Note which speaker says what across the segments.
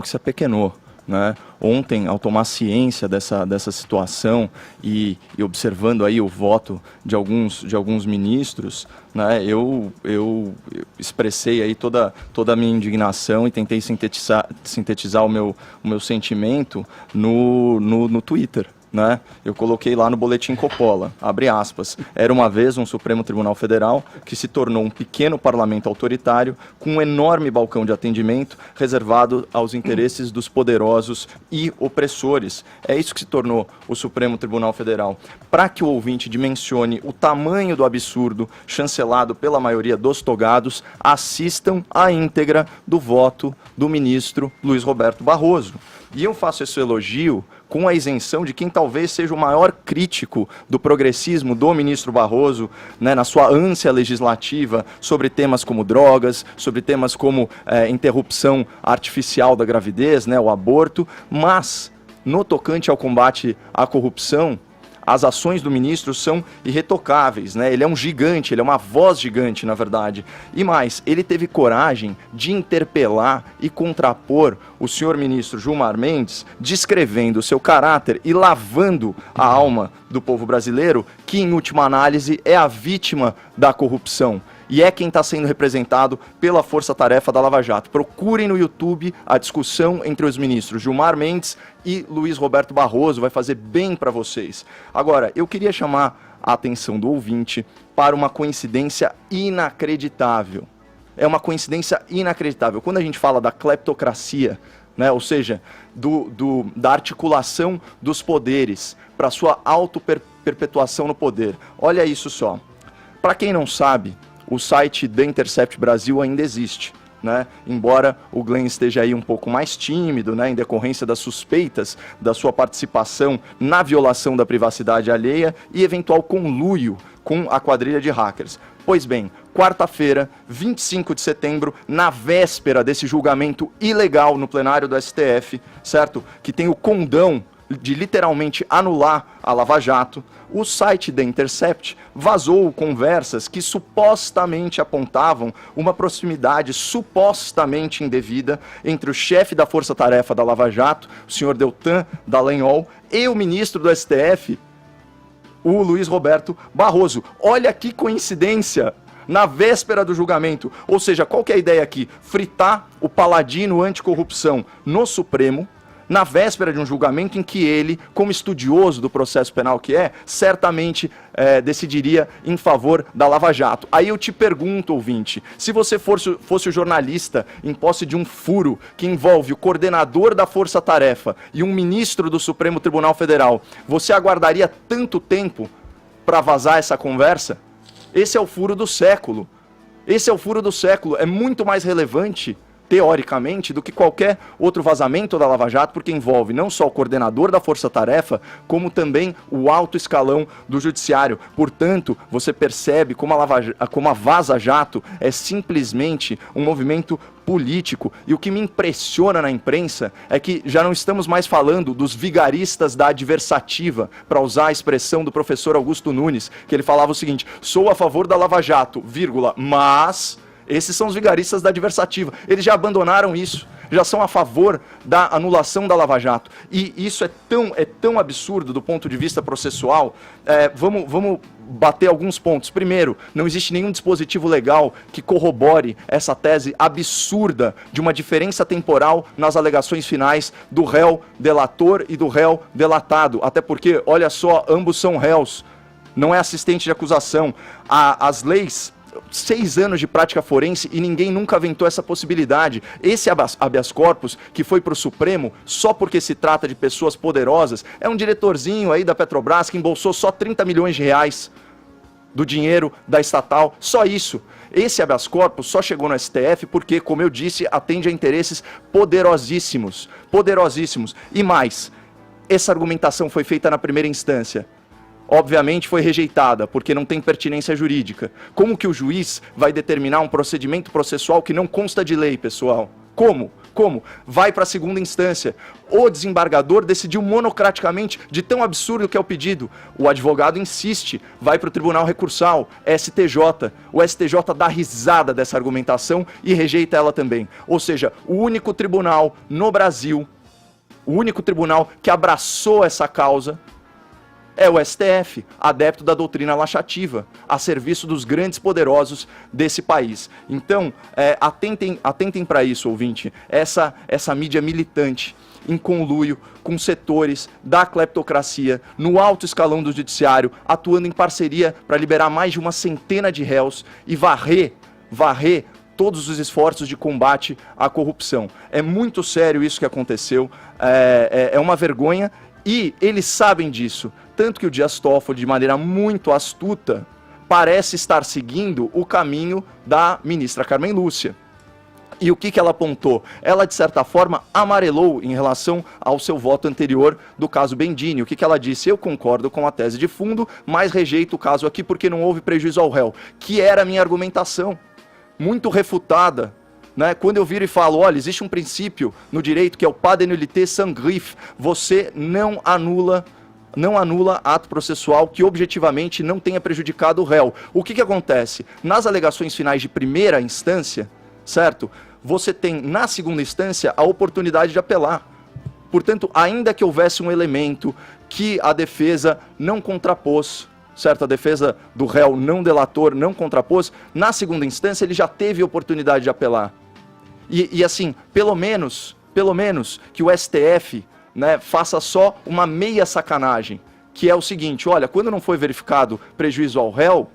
Speaker 1: que se apequenou, né? Ontem, ao tomar ciência dessa situação e observando aí o voto de alguns ministros, né, eu expressei aí toda a minha indignação e tentei sintetizar o meu sentimento no Twitter. Né? Eu coloquei lá no Boletim Coppola, abre aspas, era uma vez um Supremo Tribunal Federal que se tornou um pequeno parlamento autoritário com um enorme balcão de atendimento reservado aos interesses dos poderosos e opressores. É isso que se tornou o Supremo Tribunal Federal. Para que o ouvinte dimensione o tamanho do absurdo chancelado pela maioria dos togados, assistam a íntegra do voto do ministro Luiz Roberto Barroso. E eu faço esse elogio com a isenção de quem talvez seja o maior crítico do progressismo do ministro Barroso, né, na sua ânsia legislativa sobre temas como drogas, sobre temas como interrupção artificial da gravidez, né, o aborto, mas no tocante ao combate à corrupção, as ações do ministro são irretocáveis, né? Ele é um gigante, ele é uma voz gigante, na verdade. E mais, ele teve coragem de interpelar e contrapor o senhor ministro Gilmar Mendes, descrevendo o seu caráter e lavando a alma do povo brasileiro, que, em última análise, é a vítima da corrupção. E é quem está sendo representado pela força-tarefa da Lava Jato. Procurem no YouTube a discussão entre os ministros Gilmar Mendes e Luiz Roberto Barroso, vai fazer bem para vocês. Agora, eu queria chamar a atenção do ouvinte para uma coincidência inacreditável. É uma coincidência inacreditável. Quando a gente fala da cleptocracia, né, ou seja, da articulação dos poderes para sua auto-perpetuação no poder, olha isso só. Para quem não sabe, o site The Intercept Brasil ainda existe, né? Embora o Glenn esteja aí um pouco mais tímido, né, em decorrência das suspeitas da sua participação na violação da privacidade alheia e eventual conluio com a quadrilha de hackers. Pois bem, quarta-feira, 25 de setembro, na véspera desse julgamento ilegal no plenário do STF, certo? Que tem o condão de literalmente anular a Lava Jato, o site The Intercept vazou conversas que supostamente apontavam uma proximidade supostamente indevida entre o chefe da força-tarefa da Lava Jato, o senhor Deltan Dallagnol, e o ministro do STF, o Luiz Roberto Barroso. Olha que coincidência! Na véspera do julgamento. Ou seja, qual que é a ideia aqui? Fritar o paladino anticorrupção no Supremo, na véspera de um julgamento em que ele, como estudioso do processo penal que é, certamente decidiria em favor da Lava Jato. Aí eu te pergunto, ouvinte, se você fosse o jornalista em posse de um furo que envolve o coordenador da Força-Tarefa e um ministro do Supremo Tribunal Federal, você aguardaria tanto tempo para vazar essa conversa? Esse é o furo do século. Esse é o furo do século. É muito mais relevante, teoricamente, do que qualquer outro vazamento da Lava Jato, porque envolve não só o coordenador da força-tarefa, como também o alto escalão do judiciário. Portanto, você percebe como a Vaza Jato é simplesmente um movimento político. E o que me impressiona na imprensa é que já não estamos mais falando dos vigaristas da adversativa, para usar a expressão do professor Augusto Nunes, que ele falava o seguinte: sou a favor da Lava Jato, vírgula, mas... Esses são os vigaristas da adversativa. Eles já abandonaram isso, já são a favor da anulação da Lava Jato. E isso é tão absurdo do ponto de vista processual. Vamos bater alguns pontos. Primeiro, não existe nenhum dispositivo legal que corrobore essa tese absurda de uma diferença temporal nas alegações finais do réu delator e do réu delatado. Até porque, olha só, ambos são réus. Não é assistente de acusação. As leis... 6 anos de prática forense e ninguém nunca aventou essa possibilidade. Esse habeas corpus que foi para o Supremo só porque se trata de pessoas poderosas, é um diretorzinho aí da Petrobras que embolsou só 30 milhões de reais do dinheiro da estatal, só isso. Esse habeas corpus só chegou no STF porque, como eu disse, atende a interesses poderosíssimos. Poderosíssimos. E mais, essa argumentação foi feita na primeira instância. Obviamente foi rejeitada, porque não tem pertinência jurídica. Como que o juiz vai determinar um procedimento processual que não consta de lei, pessoal? Como? Como? Vai para a segunda instância. O desembargador decidiu monocraticamente, de tão absurdo que é o pedido. O advogado insiste, vai para o Tribunal Recursal, STJ. O STJ dá risada dessa argumentação e rejeita ela também. Ou seja, o único tribunal no Brasil, o único tribunal que abraçou essa causa é o STF, adepto da doutrina laxativa, a serviço dos grandes poderosos desse país. Então, atentem para isso, ouvinte, essa mídia militante, em conluio com setores da cleptocracia, no alto escalão do judiciário, atuando em parceria para liberar mais de uma centena de réus e varrer todos os esforços de combate à corrupção. É muito sério isso que aconteceu, é uma vergonha e eles sabem disso. Tanto que o Dias Toffoli, de maneira muito astuta, parece estar seguindo o caminho da ministra Carmen Lúcia. E o que ela apontou? Ela, de certa forma, amarelou em relação ao seu voto anterior do caso Bendini. O que ela disse? Eu concordo com a tese de fundo, mas rejeito o caso aqui porque não houve prejuízo ao réu. Que era a minha argumentação, muito refutada. Né? Quando eu viro e falo, olha, existe um princípio no direito que é o pas de nullité sans griffe. Você não anula ato processual que objetivamente não tenha prejudicado o réu. O que acontece? Nas alegações finais de primeira instância, certo? Você tem, na segunda instância, a oportunidade de apelar. Portanto, ainda que houvesse um elemento que a defesa não contrapôs, certo? A defesa do réu não delator não contrapôs, na segunda instância ele já teve oportunidade de apelar. E assim, pelo menos que o STF, né, faça só uma meia sacanagem, que é o seguinte, olha, quando não foi verificado prejuízo ao réu,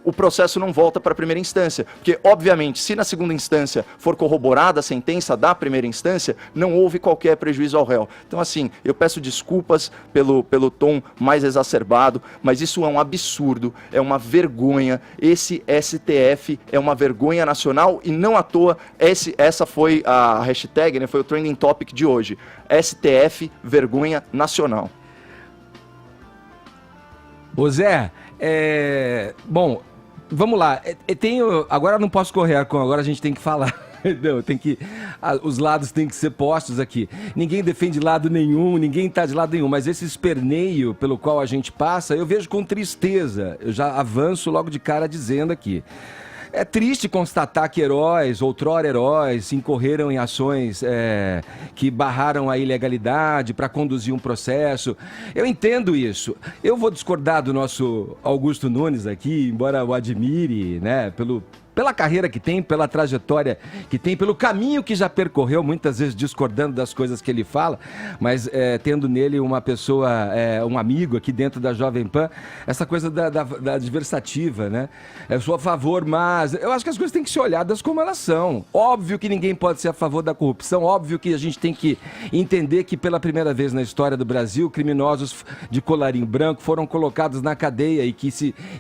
Speaker 1: o processo não volta para a primeira instância, porque, obviamente, se na segunda instância for corroborada a sentença da primeira instância, não houve qualquer prejuízo ao réu. Então, assim, eu peço desculpas pelo tom mais exacerbado, mas isso é um absurdo, é uma vergonha. Esse STF é uma vergonha nacional e não à toa, essa foi a hashtag, né, foi o trending topic de hoje. STF, vergonha nacional.
Speaker 2: Ô Zé, bom, vamos lá. Agora eu não posso correr, agora a gente tem que falar. Não, os lados têm que ser postos aqui. Ninguém defende lado nenhum, ninguém está de lado nenhum, mas esse esperneio pelo qual a gente passa, eu vejo com tristeza. Eu já avanço logo de cara dizendo aqui. É triste constatar que outrora heróis, incorreram em ações que barraram a ilegalidade para conduzir um processo. Eu entendo isso. Eu vou discordar do nosso Augusto Nunes aqui, embora o admire, né, pela carreira que tem, pela trajetória que tem, pelo caminho que já percorreu, muitas vezes discordando das coisas que ele fala, mas tendo nele uma pessoa, um amigo aqui dentro da Jovem Pan, essa coisa da adversativa, né? Eu sou a favor, mas eu acho que as coisas têm que ser olhadas como elas são. Óbvio que ninguém pode ser a favor da corrupção, óbvio que a gente tem que entender que pela primeira vez na história do Brasil, criminosos de colarinho branco foram colocados na cadeia e que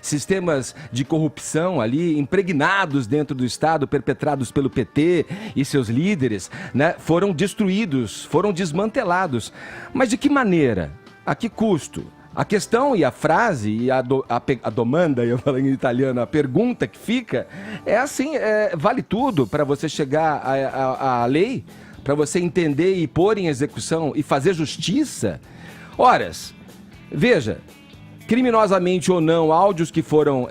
Speaker 2: sistemas de corrupção ali impregnados dentro do Estado, perpetrados pelo PT e seus líderes, né, foram destruídos, foram desmantelados. Mas de que maneira? A que custo? A questão e a frase e a domanda, eu falo em italiano, a pergunta que fica é assim, vale tudo para você chegar à lei, para você entender e pôr em execução e fazer justiça? Horas, veja, criminosamente ou não, áudios que foram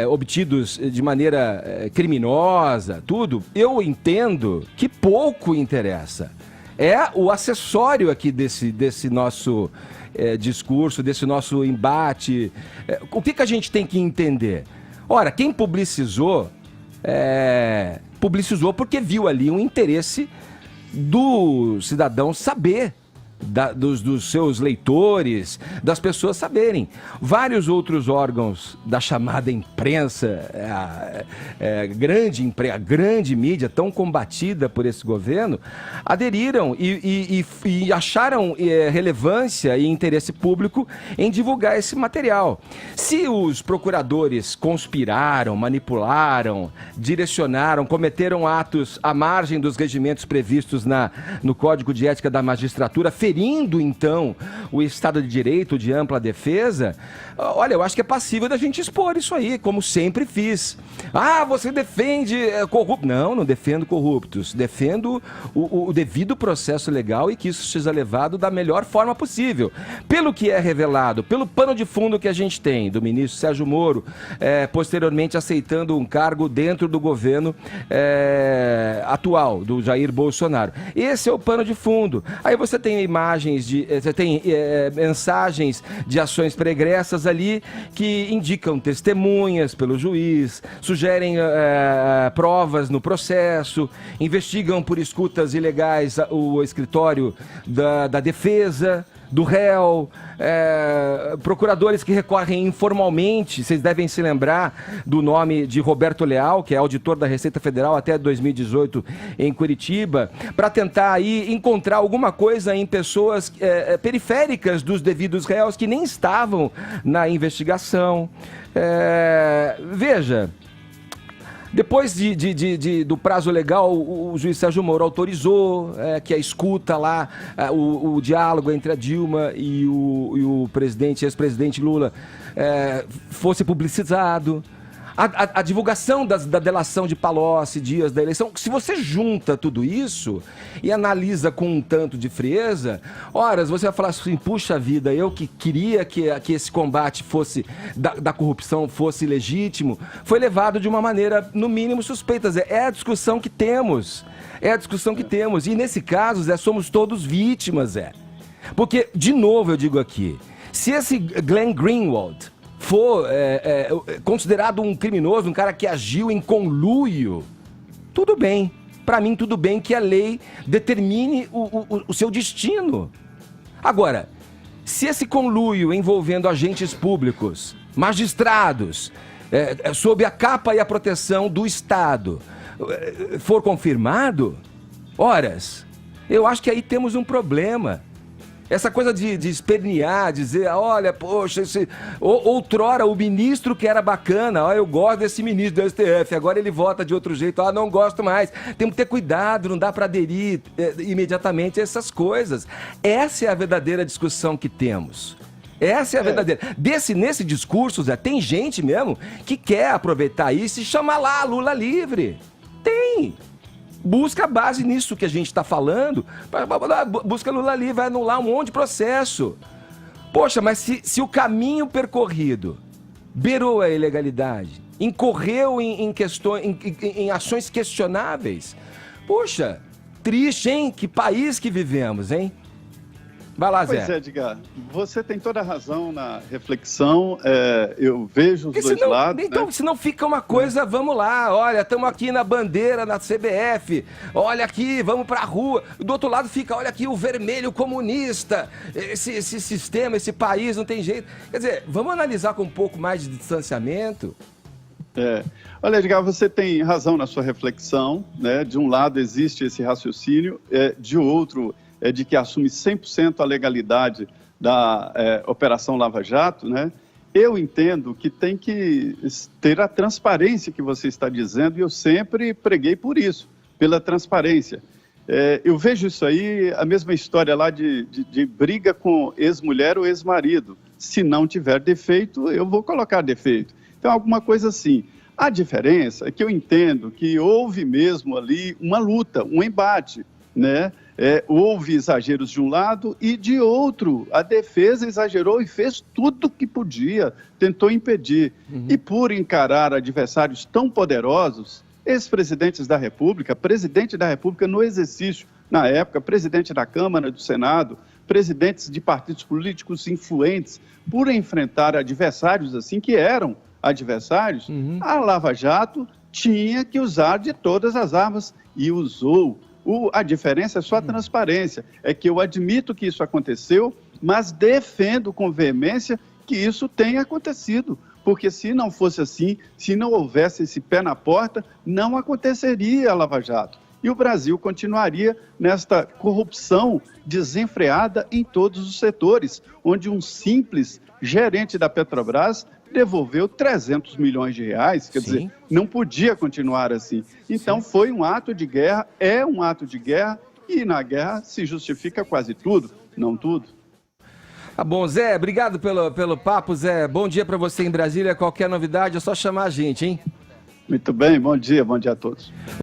Speaker 2: obtidos de maneira criminosa, tudo, eu entendo que pouco interessa. É o acessório aqui desse nosso discurso, desse nosso embate. O que a gente tem que entender? Ora, quem publicizou porque viu ali um interesse do cidadão saber, dos seus leitores, das pessoas saberem. Vários outros órgãos da chamada imprensa, a grande mídia tão combatida por esse governo, aderiram e acharam relevância e interesse público em divulgar esse material. Se os procuradores conspiraram, manipularam, direcionaram, cometeram atos à margem dos regimentos previstos no Código de Ética da Magistratura, ferindo, então, o Estado de Direito, de ampla defesa, olha, eu acho que é passível da gente expor isso aí, como sempre fiz. Ah, você defende corruptos. Não defendo corruptos. Defendo o devido processo legal e que isso seja levado da melhor forma possível. Pelo que é revelado, pelo pano de fundo que a gente tem do ministro Sérgio Moro, posteriormente aceitando um cargo dentro do governo atual, do Jair Bolsonaro. Esse é o pano de fundo. Aí você tem imagens, você tem mensagens de ações pregressas ali que indicam testemunhas pelo juiz, sugerem provas no processo, investigam por escutas ilegais o escritório da defesa, do réu, procuradores que recorrem informalmente. Vocês devem se lembrar do nome de Roberto Leal, que é auditor da Receita Federal até 2018 em Curitiba, para tentar aí encontrar alguma coisa em pessoas periféricas dos devidos réus que nem estavam na investigação. Veja, depois do prazo legal, o juiz Sérgio Moro autorizou que a escuta lá, o diálogo entre a Dilma e o ex-presidente Lula fosse publicizado. A divulgação da delação de Palocci, dias da eleição, se você junta tudo isso e analisa com um tanto de frieza, horas você vai falar assim, puxa vida, eu que queria que esse combate fosse da corrupção fosse legítimo, foi levado de uma maneira, no mínimo, suspeita. É a discussão que temos. É a discussão que temos. E nesse caso, Zé, somos todos vítimas, Zé. Porque, de novo, eu digo aqui, se esse Glenn Greenwald for considerado um criminoso, um cara que agiu em conluio, tudo bem. Para mim, tudo bem que a lei determine o seu destino. Agora, se esse conluio envolvendo agentes públicos, magistrados, sob a capa e a proteção do Estado, for confirmado, horas, eu acho que aí temos um problema. Essa coisa de espernear, dizer, olha, poxa, outrora o ministro que era bacana, eu gosto desse ministro do STF, agora ele vota de outro jeito, não gosto mais. Temos que ter cuidado, não dá para aderir imediatamente a essas coisas. Essa é a verdadeira discussão que temos. Essa é a verdadeira. Nesse discurso, Zé, tem gente mesmo que quer aproveitar isso e chamar lá Lula livre. Tem. Busca base nisso que a gente está falando, busca Lula livre, vai anular um monte de processo. Poxa, mas se o caminho percorrido beirou a ilegalidade, incorreu em ações questionáveis, poxa, triste, hein? Que país que vivemos, hein? Vai lá, Zé.
Speaker 3: Pois é, Edgar, você tem toda a razão na reflexão, eu vejo os dois lados.
Speaker 2: Então, se não fica uma coisa, vamos lá, olha, estamos aqui na bandeira, na CBF, olha aqui, vamos pra rua. Do outro lado fica, olha aqui, o vermelho comunista, esse sistema, esse país, não tem jeito. Quer dizer, vamos analisar com um pouco mais de distanciamento?
Speaker 3: Olha, Edgar, você tem razão na sua reflexão, né? De um lado existe esse raciocínio, de outro de que assume 100% a legalidade da Operação Lava Jato, né? Eu entendo que tem que ter a transparência que você está dizendo, e eu sempre preguei por isso, pela transparência. Eu vejo isso aí, a mesma história lá de briga com ex-mulher ou ex-marido. Se não tiver defeito, eu vou colocar defeito. Então, alguma coisa assim. A diferença é que eu entendo que houve mesmo ali uma luta, um embate, né? Houve exageros de um lado e de outro. A defesa exagerou e fez tudo o que podia, tentou impedir. E por encarar adversários tão poderosos, ex-presidentes da República, presidente da República no exercício, na época, presidente da Câmara, do Senado, presidentes de partidos políticos influentes, por enfrentar adversários assim, que eram adversários, a Lava Jato tinha que usar de todas as armas e usou. A diferença é só a transparência, é que eu admito que isso aconteceu, mas defendo com veemência que isso tenha acontecido, porque se não fosse assim, se não houvesse esse pé na porta, não aconteceria a Lava Jato. E o Brasil continuaria nesta corrupção desenfreada em todos os setores, onde um simples gerente da Petrobras devolveu 300 milhões de reais, quer dizer, não podia continuar assim. Então foi um ato de guerra, é um ato de guerra e na guerra se justifica quase tudo, não tudo.
Speaker 2: Tá bom, Zé, obrigado pelo papo, Zé. Bom dia para você em Brasília. Qualquer novidade é só chamar a gente, hein?
Speaker 3: Muito bem, bom dia a todos.